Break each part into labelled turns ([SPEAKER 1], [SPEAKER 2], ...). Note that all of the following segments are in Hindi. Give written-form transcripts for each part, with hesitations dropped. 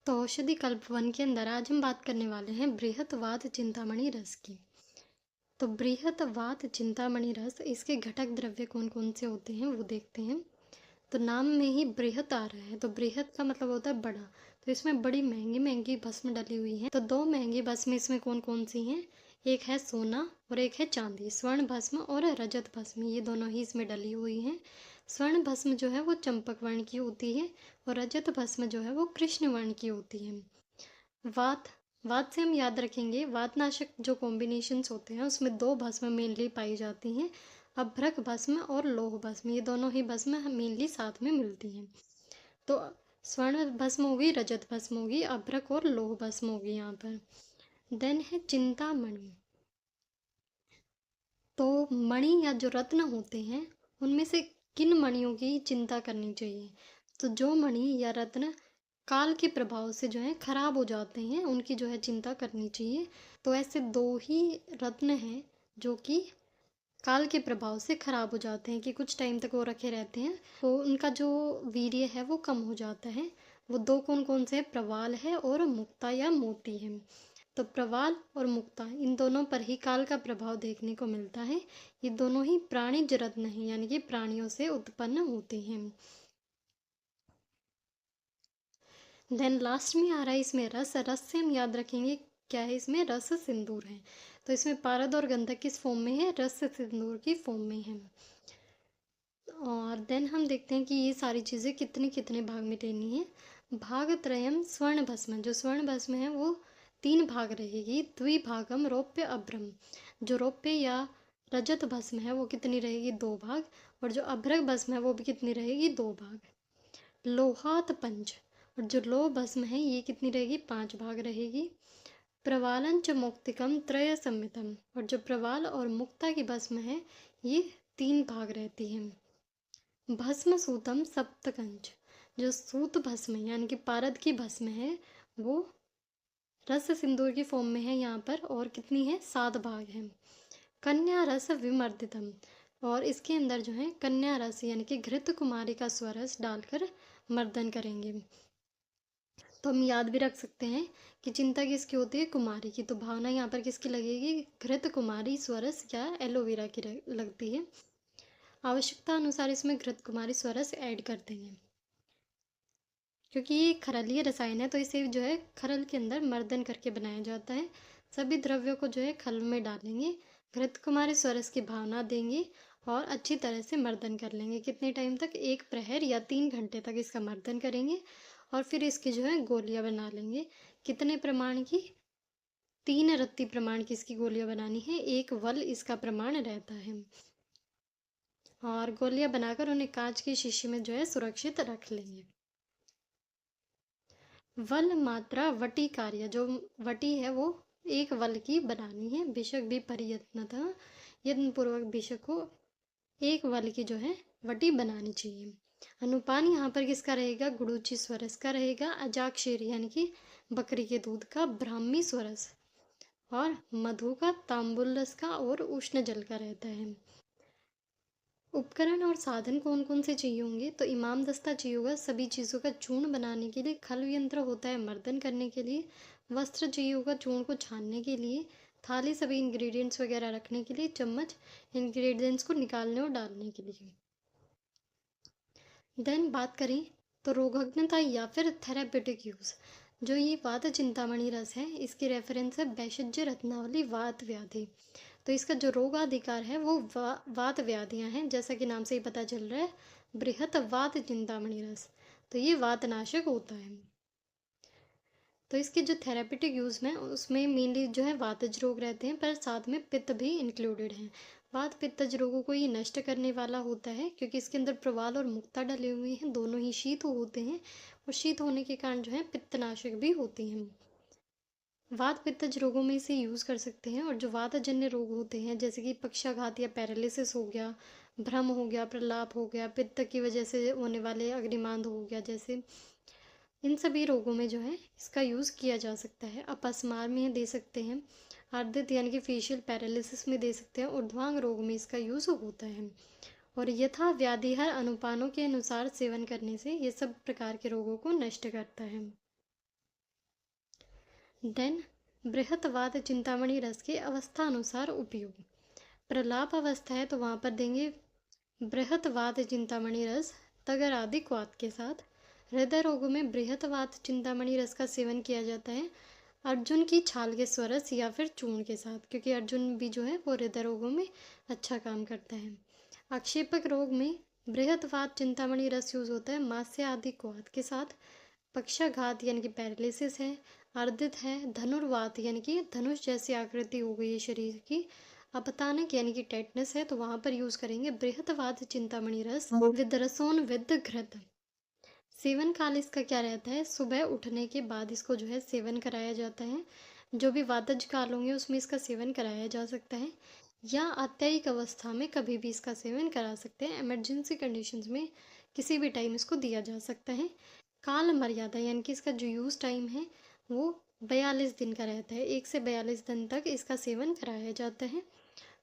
[SPEAKER 1] तो औषधि कल्प वन के अंदर आज हम बात करने वाले हैं बृहत वात चिंतामणि रस की। तो बृहत वात चिंतामणि रस, इसके घटक द्रव्य कौन कौन से होते हैं वो देखते हैं। तो नाम में ही बृहत आ रहा है, तो बृहत का मतलब होता है बड़ा। तो इसमें बड़ी महंगी महंगी भस्म डली हुई है। तो दो महंगी भस्म इसमें कौन कौन सी हैं? एक है सोना और एक है चांदी। स्वर्ण भस्म और रजत भस्म, ये दोनों ही इसमें डली हुई हैं। स्वर्ण भस्म जो है वो चंपक वर्ण की होती है और रजत भस्म जो है वो कृष्ण वर्ण की होती है। वात, वात से हम याद रखेंगे, वातनाशक जो कॉम्बिनेशंस होते हैं उसमें दो भस्म मेनली पाई जाती हैं, अभ्रक भस्म और लौह भस्म। ये दोनों ही भस्म मेनली साथ में मिलती हैं। तो स्वर्ण भस्म होगी, रजत भस्म होगी, अभ्रक और लौह भस्म होगी यहाँ पर। देन है चिंतामणि। तो मणि या जो रत्न होते हैं उनमें से किन मणियों की चिंता करनी चाहिए? तो जो मणि या रत्न काल के प्रभाव से जो है खराब हो जाते हैं उनकी जो है चिंता करनी चाहिए। तो ऐसे दो ही रत्न हैं जो कि काल के प्रभाव से खराब हो जाते हैं, कि कुछ टाइम तक वो रखे रहते हैं तो उनका जो वीर्य है वो कम हो जाता है। वो दो कौन कौन से हैं? प्रवाल है और मुक्ता या मोती है। तो प्रवाल और मुक्ता, इन दोनों पर ही काल का प्रभाव देखने को मिलता है। ये दोनों ही प्राणिज रत्न हैं, यानी कि प्राणियों से उत्पन्न होते हैं। देन लास्ट में आ रहा है इसमें रस। रस से हम याद रखेंगे क्या है इसमें? रस सिंदूर है। तो इसमें पारद और गंधक किस फॉर्म में है? रस सिंदूर की फॉर्म में है। और देन हम देखते हैं कि ये सारी चीज़ें कितने कितने भाग में लेनी है। भाग त्रयम स्वर्ण भस्म, जो स्वर्ण भस्म है वो तीन भाग रहेगी। द्विभागम रौप्य अभ्रम, जो रौप्य या रजत भस्म है वो कितनी रहेगी? दो भाग। और जो अभ्रक भस्म है वो भी कितनी रहेगी? दो भाग। लोहात पंच, और जो लोह भस्म है ये कितनी रहेगी? पांच भाग रहेगी। प्रवालन च मौक्तिकम त्रय संमितम, और जो प्रवाल और मुक्ता की भस्म है ये तीन भाग रहती है। भस्म सूतम सप्तकंच, जो सूत भस्म यानी कि पारद की भस्म है वो रस सिंदूर की फॉर्म में है यहाँ पर, और कितनी है? सात भाग है। कन्या रस विमर्दितम, और इसके अंदर जो है कन्या रस यानी कि घृत कुमारी का स्वरस डालकर मर्दन करेंगे। तो हम याद भी रख सकते हैं कि चिंता किसकी होती है? कुमारी की। तो भावना यहाँ पर किसकी लगेगी? घृत कुमारी स्वरस या एलोवेरा की लगती है। आवश्यकता अनुसार इसमें घृत कुमारी स्वरस ऐड कर देंगे, क्योंकि ये खरलीय रसायन है तो इसे जो है खरल के अंदर मर्दन करके बनाया जाता है। सभी द्रव्यों को जो है खल में डालेंगे, घृत कुमारी स्वरस की भावना देंगे और अच्छी तरह से मर्दन कर लेंगे। कितने टाइम तक? एक प्रहर या 3 घंटे तक इसका मर्दन करेंगे और फिर इसकी जो है गोलियां बना लेंगे। कितने प्रमाण की? 3 रत्ती प्रमाण की इसकी गोलियां बनानी है, एक वल इसका प्रमाण रहता है। और गोलियां बनाकर उन्हें कांच की शीशी में जो है सुरक्षित रख लेंगे। वल मात्रा वटी कार्य, जो वटी है वो एक वल की बनानी है। भिषक भी परियत्नतः, यत्न पूर्वक भिषक को एक वल की जो है वटी बनानी चाहिए। अनुपान यहाँ पर किसका रहेगा? गुड़ूची स्वरस का रहेगा। अजाक्षीर यानी कि बकरी के दूध का। ब्राह्मी स्वरस और मधु का, तांबुलस का और उष्ण जल का रहता है। उपकरण और साधन कौन कौन से चाहिए होंगे? तो इमाम दस्ता चाहिए होगा सभी चीज़ों का चूर्ण बनाने के लिए। खल यंत्र होता है मर्दन करने के लिए। वस्त्र चाहिए होगा चूर्ण को छानने के लिए। थाली सभी इंग्रेडिएंट्स वगैरह रखने के लिए। चम्मच इंग्रेडिएंट्स को निकालने और डालने के लिए। देन बात करें तो रोगग्नता या फिर थेरापेटिक यूज़। जो ये वात चिंतामणि रस है इसकी रेफरेंस है वैशज्य रत्नावली वात व्याधि। तो इसका जो रोगाधिकार है वो वात व्याधियाँ हैं, जैसा कि नाम से ही पता चल रहा है, बृहत वात चिंतामणि रस। तो ये वातनाशक होता है। तो इसके जो थेरापेटिक यूज़ में उसमें मेनली जो है वातज रोग रहते हैं, पर साथ में पित्त भी इंक्लूडेड हैं। वात पित्तज रोगों को ये नष्ट करने वाला होता है, क्योंकि इसके अंदर प्रवाल और मुक्ता डले हुए हैं, दोनों ही शीत होते हैं और शीत होने के कारण जो है पित्तनाशक भी होती हैं। वात पित्तज रोगों में इसे यूज़ कर सकते हैं। और जो वातजन्य रोग होते हैं जैसे कि पक्षाघात या पैरालिसिस हो गया, भ्रम हो गया, प्रलाप हो गया, पित्त की वजह से होने वाले अग्निमांद हो गया, जैसे इन सभी रोगों में जो है इसका यूज़ किया जा सकता है। अपस्मार में दे सकते हैं, अर्धित यानी कि फेशियल पैरालिसिस में दे सकते हैं, ऊर्ध्वांग रोग में इसका यूज़ होता है। और यथा व्याधिहर अनुपानों के अनुसार सेवन करने से ये सब प्रकार के रोगों को नष्ट करता है। देन बृहत्वाद चिंतामणि रस के अवस्था अनुसार उपयोग। प्रलाप अवस्था है तो वहाँ पर देंगे बृहत्वाद चिंतामणि रस तगर आदि क्वाथ के साथ। हृदय रोगों में बृहत्वाद चिंतामणि रस का सेवन किया जाता है अर्जुन की छाल के स्वरस या फिर चूर्ण के साथ, क्योंकि अर्जुन भी जो है वो हृदय रोगों में अच्छा काम करता है। आक्षेपक रोग में बृहत्वाद चिंतामणि रस यूज होता है मास्य आदि क्वाथ के साथ। पक्षाघात यानी कि पैरालिसिस है, अर्दित है, धनुर्वात यानी कि धनुष जैसी आकृति हो गई है शरीर की, अपतानक यानी कि टेटनस है तो वहां पर यूज करेंगे बृहत्वाद चिंतामणि रस विद रसोन विद घृत। सेवन काल इसका क्या रहता है, सुबह उठने के बाद इसको जो है सेवन कराया जाता है। जो भी वातज काल होंगे उसमें इसका सेवन कराया जा सकता है, या आत्यायिक अवस्था में कभी भी इसका सेवन करा सकते हैं। इमरजेंसी कंडीशंस में किसी भी टाइम इसको दिया जा सकता है। काल मर्यादा यानी कि इसका जो यूज़ टाइम है वो 42 दिन का रहता है। 1 से 42 दिन तक इसका सेवन कराया जाता है।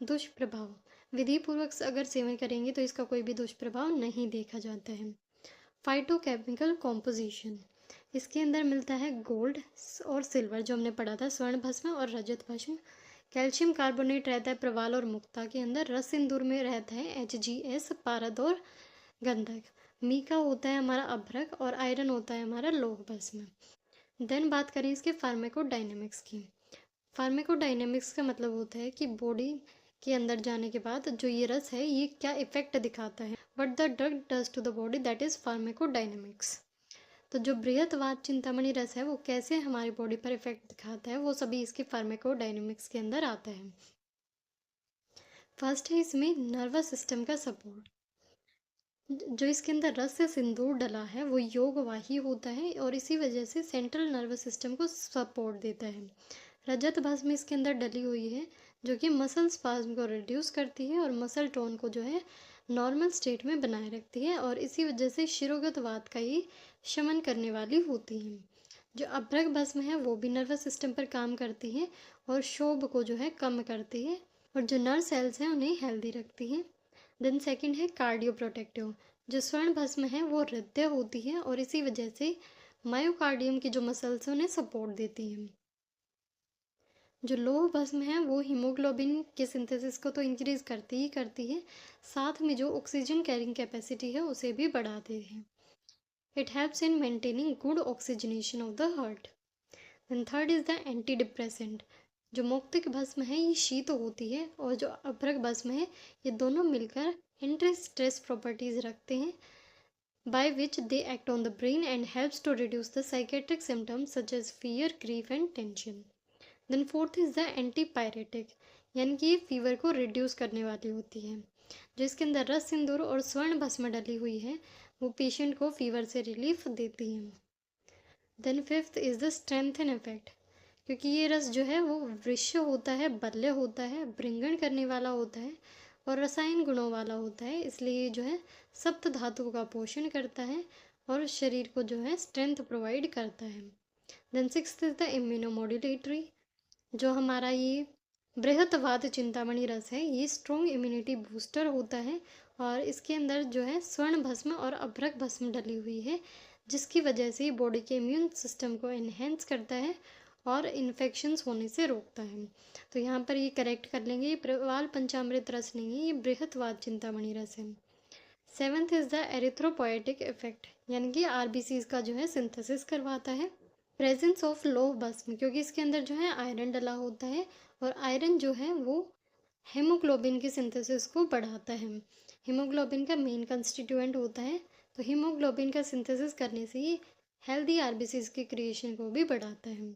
[SPEAKER 1] दुष्प्रभाव, विधि पूर्वक अगर सेवन करेंगे तो इसका कोई भी दुष्प्रभाव नहीं देखा जाता है। फाइटोकेमिकल कॉम्पोजिशन, इसके अंदर मिलता है गोल्ड और सिल्वर जो हमने पढ़ा था, स्वर्ण भस्म और रजत भस्म। कैल्शियम कार्बोनेट रहता है प्रवाल और मुक्ता के अंदर। रस सिंदूर में रहता है HGS, पारद और गंधक। मीका होता है हमारा अभ्रक और आयरन होता है हमारा लौह भस्म। देन बात करें इसके फार्मेकोडायनेमिक्स की। फार्मेकोडायनेमिक्स का मतलब होता है कि बॉडी के अंदर जाने के बाद जो ये रस है ये क्या इफेक्ट दिखाता है, what the drug does to the body, that is pharmacodynamics. तो जो बृहत्वाद चिंतामणि रस है वो कैसे हमारी बॉडी पर इफेक्ट दिखाता है वो सभी इसके फार्मेकोडायनेमिक्स के अंदर आता है। फर्स्ट है इसमें नर्वस सिस्टम का सपोर्ट। जो इसके अंदर रस से सिंदूर डला है वो योगवाही होता है और इसी वजह से सेंट्रल नर्वस सिस्टम को सपोर्ट देता है। रजत भस्म इसके अंदर डली हुई है जो कि मसल स्पाज्म को रिड्यूस करती है और मसल टोन को जो है नॉर्मल स्टेट में बनाए रखती है और इसी वजह से शिरोगत वात का ये शमन करने वाली होती है। जो अभ्रक भस्म है वो भी नर्वस सिस्टम पर काम करती है और शोभ को जो है कम करती है और जो नर्व सेल्स हैं उन्हें हेल्दी रखती है। देन सेकंड है कार्डियो प्रोटेक्टिव। जो स्वर्ण भस्म है वो हृदय होती है और इसी वजह से मायोकार्डियम की जो मसल्स हैं उन्हें सपोर्ट देती हैं। जो लौह भस्म है वो हीमोग्लोबिन के सिंथेसिस को तो इंक्रीज करती ही करती है, साथ में जो ऑक्सीजन कैरिंग कैपेसिटी है उसे भी बढ़ाते हैं। It helps in maintaining good oxygenation of the heart. Then third is the anti depressant. जो मौक्तिक भस्म है ये शीत होती है और जो अभ्रक भस्म है ये दोनों मिलकर एंटी स्ट्रेस प्रॉपर्टीज रखते हैं by which they act on the brain and helps to reduce the psychiatric symptoms such as fear, grief and tension. Then fourth is the antipyretic, यानी कि ये फीवर को रिड्यूस करने वाली होती है। जो इसके अंदर रस सिंदूर और स्वर्ण भस्म डली हुई है वो पेशेंट को फीवर से रिलीफ देती है। Then fifth is the strengthen effect, क्योंकि ये रस जो है वो वृक्ष होता है, बल्य होता है, भृंगण करने वाला होता है और रसायन गुणों वाला होता है, इसलिए जो है सप्त धातु का पोषण करता है और शरीर को जो है स्ट्रेंथ प्रोवाइड करता है। Then sixth is the immunomodulatory. जो हमारा ये बृहत्वाद चिंतामणि रस है ये स्ट्रॉन्ग इम्यूनिटी बूस्टर होता है और इसके अंदर जो है स्वर्ण भस्म और अभ्रक भस्म डली हुई है जिसकी वजह से बॉडी के इम्यून सिस्टम को इन्हेंस करता है और इन्फेक्शंस होने से रोकता है। तो यहाँ पर ये करेक्ट कर लेंगे, ये प्रवाल पंचामृत रस नहीं है, ये बृहत्वाद चिंतामणि रस है। सेवन्थ इज द एरिथ्रोपोएटिक इफेक्ट, यानी कि आरबीसीज का जो है सिंथेसिस करवाता है। प्रेजेंस ऑफ लौह भस्म, क्योंकि इसके अंदर जो है आयरन डला होता है और आयरन जो है वो हेमोग्लोबिन की सिंथेसिस को बढ़ाता है। हीमोग्लोबिन का मेन कंस्टिट्यूएंट होता है, तो हीमोग्लोबिन का सिंथेसिस करने से ये हेल्दी आरबीसीज की क्रिएशन को भी बढ़ाता है।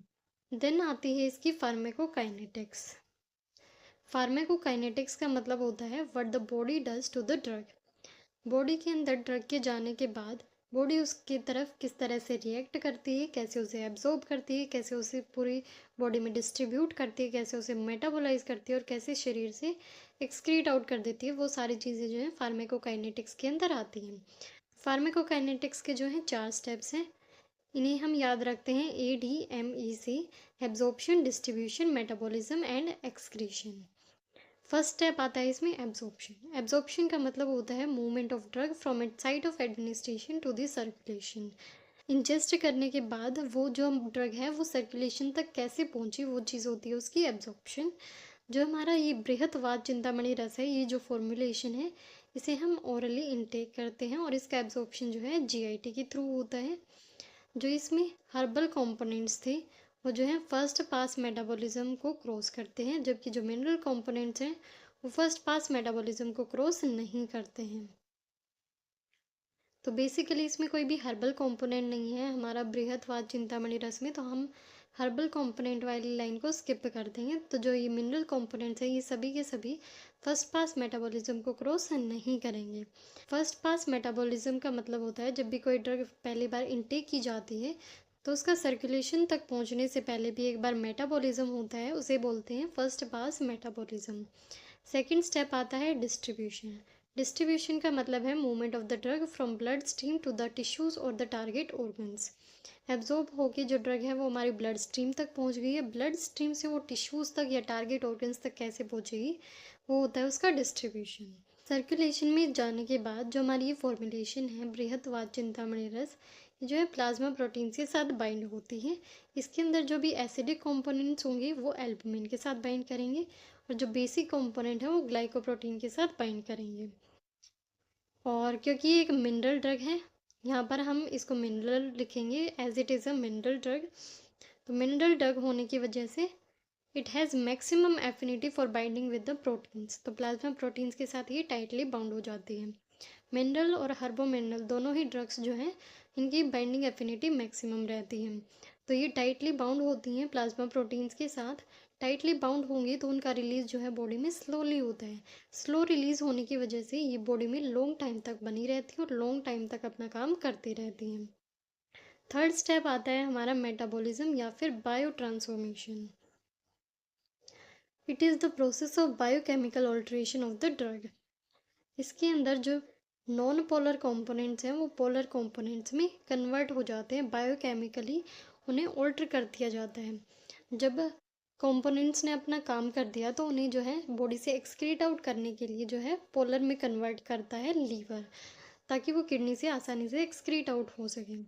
[SPEAKER 1] देन आती है इसकी फार्मेकोकाइनेटिक्स। फार्मेकोकाइनेटिक्स का मतलब होता है what the body does to the drug. Body के अंदर ड्रग के जाने के बाद बॉडी उसकी तरफ किस तरह से रिएक्ट करती है, कैसे उसे एब्जॉर्ब करती है, कैसे उसे पूरी बॉडी में डिस्ट्रीब्यूट करती है, कैसे उसे मेटाबोलाइज करती है और कैसे शरीर से एक्सक्रीट आउट कर देती है, वो सारी चीज़ें जो हैं फार्मेकोकाइनेटिक्स के अंदर आती हैं। फार्मेकोकाइनेटिक्स के जो हैं 4 स्टेप्स हैं, इन्हें हम याद रखते हैं ADMEC, absorption, distribution, metabolism and excretion. First step आता है इसमें एब्जॉर्प्शन। एब्जॉर्प्शन का मतलब होता है movement of drug from it site of administration to the circulation. Ingest करने के बाद वो जो ड्रग है वो सर्कुलेशन तक कैसे पहुंची, वो चीज़ होती है उसकी एब्जॉर्प्शन। जो हमारा ये बृहत्वाद चिंतामणि रस है, ये जो फॉर्मुलेशन है, इसे हम ओरली इनटेक करते हैं और इसका एब्जॉर्प्शन जो है जीआईटी के थ्रू होता है। जो इसमें हर्बल कंपोनेंट्स थे वो जो है फर्स्ट पास मेटाबॉलिज्म को क्रॉस करते हैं, जबकि जो मिनरल कंपोनेंट्स हैं वो फर्स्ट पास मेटाबॉलिज्म को क्रॉस नहीं करते हैं। तो बेसिकली इसमें कोई भी हर्बल कंपोनेंट नहीं है हमारा बृहत्वाद चिंतामणि रस में, तो हम हर्बल कंपोनेंट वाली लाइन को स्किप कर देंगे। तो जो ये मिनरल कंपोनेंट्स हैं ये सभी के सभी फर्स्ट पास मेटाबॉलिज्म को क्रॉस नहीं करेंगे। फर्स्ट पास मेटाबॉलिज्म का मतलब होता है जब भी कोई ड्रग पहली बार इनटेक की जाती है तो उसका सर्कुलेशन तक पहुंचने से पहले भी एक बार मेटाबॉलिज्म होता है, उसे बोलते हैं first pass metabolism. Second step आता है डिस्ट्रीब्यूशन। डिस्ट्रीब्यूशन का मतलब है movement of the drug from blood stream to the tissues और द टारगेट ऑर्गन्स। एब्जॉर्ब होकर जो ड्रग है वो हमारी ब्लड स्ट्रीम तक पहुंच गई है, ब्लड स्ट्रीम से वो टिश्यूज तक या टारगेट ऑर्गन्स तक कैसे पहुंचेगी, वो होता है उसका डिस्ट्रीब्यूशन। सर्कुलेशन में जाने के बाद जो हमारी ये फॉर्मुलेशन है बृहत्वाद चिंतामणि रस, जो है प्लाज्मा प्रोटीन के साथ बाइंड होती है। इसके अंदर जो भी एसिडिक कंपोनेंट्स होंगे वो एल्बुमिन के साथ बाइंड करेंगे और जो बेसिक कंपोनेंट है वो ग्लाइकोप्रोटीन के साथ बाइंड करेंगे। और क्योंकि ये एक मिनरल ड्रग है, यहाँ पर हम इसको मिनरल लिखेंगे as it is a mineral drug. तो मिनरल ड्रग होने की वजह से it has maximum affinity for binding with the proteins, तो प्लाज्मा प्रोटीन्स के साथ ये टाइटली बाउंड हो जाती है। मिनरल और हर्बोमिनरल दोनों ही ड्रग्स जो हैं इनकी बाइंडिंग एफिनिटी मैक्सिमम रहती है। तो ये टाइटली बाउंड होती हैं प्लाज्मा प्रोटीन्स के साथ। टाइटली बाउंड होंगी तो उनका रिलीज जो है बॉडी में स्लोली होता है। स्लो रिलीज होने की वजह से ये बॉडी में लॉन्ग टाइम तक बनी रहती है और लॉन्ग टाइम तक अपना काम करती रहती हैं। थर्ड स्टेप आता है हमारा मेटाबॉलिज्म या फिर bio transformation. It is the process of biochemical alteration of the drug. इसके अंदर जो नॉन पोलर कंपोनेंट्स हैं वो पोलर कंपोनेंट्स में कन्वर्ट हो जाते हैं बायोकेमिकली, उन्हें ऑल्टर कर दिया जाता है। जब कंपोनेंट्स ने अपना काम कर दिया तो उन्हें जो है बॉडी से एक्सक्रीट आउट करने के लिए जो है पोलर में कन्वर्ट करता है लीवर, ताकि वो किडनी से आसानी से एक्सक्रीट आउट हो सके।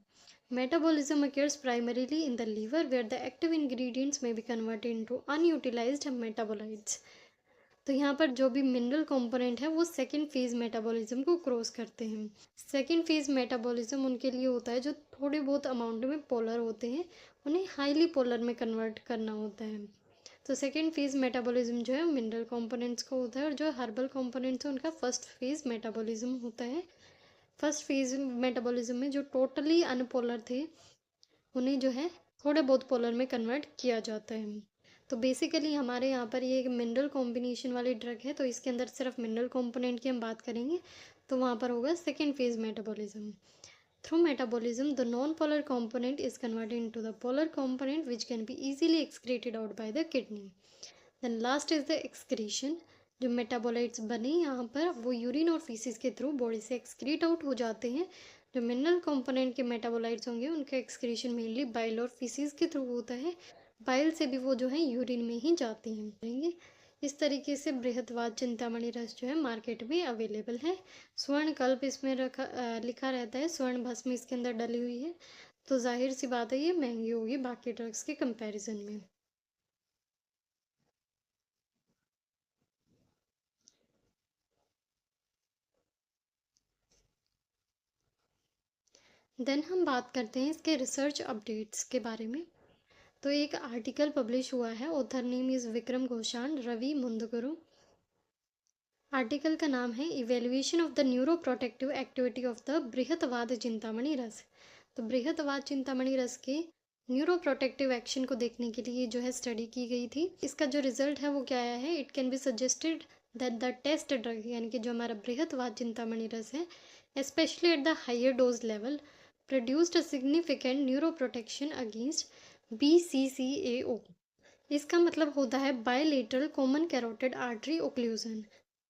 [SPEAKER 1] Metabolism occurs primarily in the liver where the active ingredients may be converted into unutilized metabolites. तो यहाँ पर जो भी मिनरल कंपोनेंट है वो सेकेंड फेज मेटाबॉलिज्म को क्रॉस करते हैं। सेकेंड फेज मेटाबॉलिज्म उनके लिए होता है जो थोड़े बहुत अमाउंट में पोलर होते हैं, उन्हें हाईली पोलर में कन्वर्ट करना होता है। तो सेकेंड फेज मेटाबॉलिज्म जो है मिनरल कंपोनेंट्स का होता है और जो हर्बल कंपोनेंट्स है उनका फर्स्ट फेज मेटाबॉलिज्म होता है। फर्स्ट फेज मेटाबॉलिज्म में जो टोटली अनपोलर थे उन्हें जो है थोड़े बहुत पोलर में कन्वर्ट किया जाता है। तो बेसिकली हमारे यहाँ पर ये एक मिनरल कॉम्बिनेशन वाली ड्रग है, तो इसके अंदर सिर्फ मिनरल कंपोनेंट की हम बात करेंगे, तो वहाँ पर होगा second phase metabolism. Through metabolism the non polar component is converted into the polar component which can be easily excreted out by the kidney. Then last is the excretion। जो मेटाबोलाइट्स बने यहाँ पर वो यूरिन और फीसिस के थ्रू बॉडी से एक्सक्रीट आउट हो जाते हैं। जो मिनरल कंपोनेंट के मेटाबोलाइट्स होंगे उनका एक्सक्रीशन मेनली बाइल और फीसिस के थ्रू होता है। बाइल से भी वो जो है यूरिन में ही जाती हैं। इस तरीके से बृहत्वाद चिंतामणि रस जो है मार्केट में अवेलेबल है। स्वर्ण कल्प इसमें लिखा रहता है, स्वर्ण भस्म इसके अंदर डली हुई है, तो जाहिर सी बात है ये महंगी होगी बाकी ड्रग्स के कंपैरिजन में। देन हम बात करते हैं इसके रिसर्च अपडेट्स के बारे में। तो एक आर्टिकल पब्लिश हुआ है, author name is Vikram Ghoshal, Ravi Mundguru. Article का नाम है evaluation of the neuroprotective activity of the Brihatvat Chintamani Ras. तो बृहत्वाद चिंतामणि रस के न्यूरो प्रोटेक्टिव एक्शन को देखने के लिए जो है स्टडी की गई थी। इसका जो रिजल्ट है वो क्या आया है, it can be suggested that the test drug यानी कि जो हमारा बृहत्वाद चिंतामणि रस है, specially at the higher dose level, produced a significant neuroprotection against BCCAO। इसका मतलब होता है bilateral common carotid artery occlusion.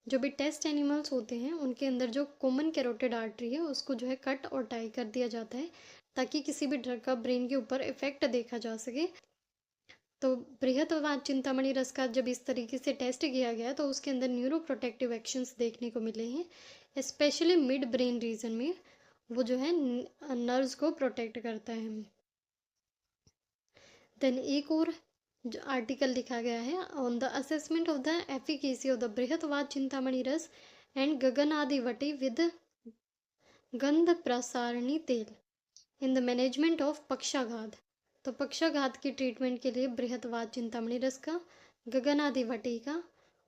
[SPEAKER 1] जो भी टेस्ट एनिमल्स होते हैं उनके अंदर जो कॉमन कैरोटिड आर्टरी है उसको जो है कट और टाई कर दिया जाता है ताकि किसी भी ड्रग का ब्रेन के ऊपर इफेक्ट देखा जा सके। तो बृहत्वाद चिंतामणि रस का जब इस तरीके से टेस्ट किया गया तो उसके अंदर न्यूरो प्रोटेक्टिव एक्शंस देखने को मिले हैं, स्पेशली मिड ब्रेन रीजन में। वो जो है नर्व्स को प्रोटेक्ट करता है। देन एक और जो आर्टिकल लिखा गया है on the assessment of the efficacy of the Brihatvat Chintamani Ras and गगनादिवटी with गंध प्रसारणी तेल इन द मैनेजमेंट ऑफ पक्षाघात। तो पक्षाघात की ट्रीटमेंट के लिए बृहत्वाद चिंतामणि रस का, गगनादिवटी का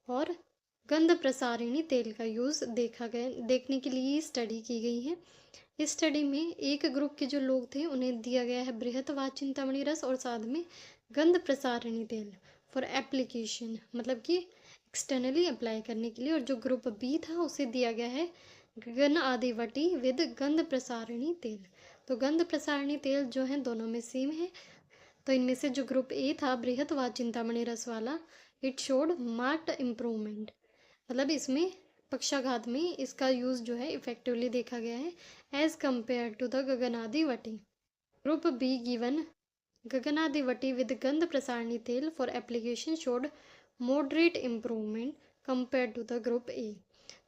[SPEAKER 1] और गंध प्रसारिणी तेल का यूज़ देखने के लिए स्टडी की गई है। इस स्टडी में एक ग्रुप के जो लोग थे उन्हें दिया गया है बृहत्वाद चिंतामणि रस और साथ में गंध प्रसारिणी तेल फॉर एप्लीकेशन, मतलब कि एक्सटर्नली अप्लाई करने के लिए। और जो ग्रुप बी था उसे दिया गया है गगन आदिवटी विद गंध प्रसारिणी तेल। तो गंध प्रसारिणी तेल जो है दोनों में सेम है। तो इनमें से जो ग्रुप ए था बृहत्वाद चिंतामणि रस वाला, इट शोड मार्क्ड इम्प्रूवमेंट, मतलब इसमें पक्षाघात में इसका यूज़ जो है इफेक्टिवली देखा गया है एज कंपेयर टू द गगनादिवटी। ग्रुप बी गिवन गगनादिवटी विद गंध प्रसारणी तेल for application showed moderate improvement compare to the group A.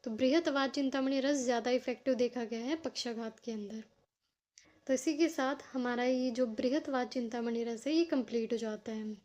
[SPEAKER 1] तो बृहत्वाद चिंतामणि रस ज़्यादा इफेक्टिव देखा गया है पक्षाघात के अंदर। तो इसी के साथ हमारा ये जो बृहत्वाद चिंतामणि रस है ये कंप्लीट हो जाता है।